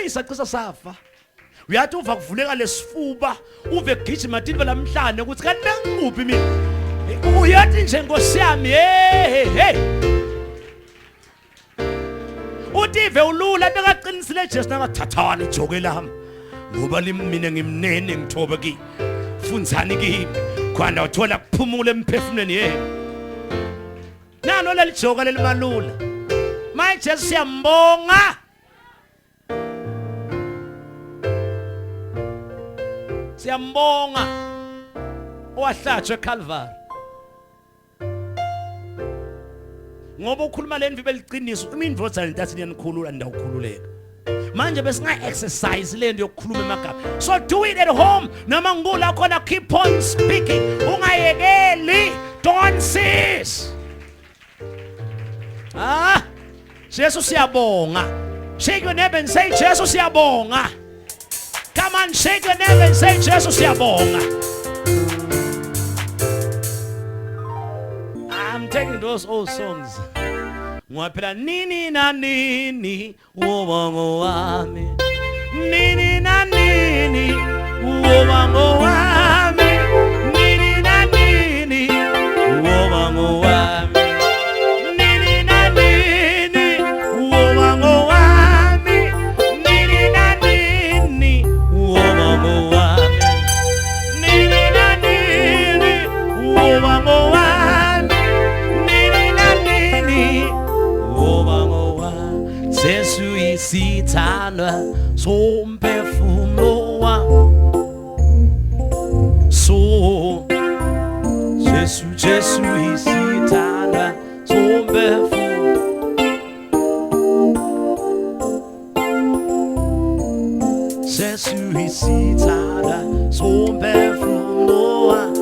isaqisa safa uyathi uva kuvuleka lesifuba uve gijima tibe lamhlanje ukuthi kanti bengikuphi mina uyathi nje Nkosi yami hey utive ulula bekaqinisile Jesu nangathathana ijoke lami ngoba mina ngimnene ngithobe ki funzani kimi khona uthola kuphumula emphefumulweni nalo lelijoka lelimalula manje Jesu siyambonga siyambonga owahlatshwe eCalvary ngoba ukhuluma lendvi beliqiniso imindvodza lentathi liyanikhulula ndawukhululeka manje besinga exercise lento yokukhuluma emagama so do it at home noma ngula khona keep on speaking ungayekeli don't cease Jesu siyabonga shake your neighbor and say Jesu siyabonga come on shake your neighbor and say Jesu siyabonga I'm taking those old songs Ngwaphela nini na nini uwongo wami Nini na nini uwongo wami Nini na nini uwongo wami Nini na nini uwongo wami Nini na nini uwongo wami Nini na nini uwongo wami Jesu isithandwa somphefumulo so Jesu isithandwa somphefumulo Jesu isithandwa somphefumulo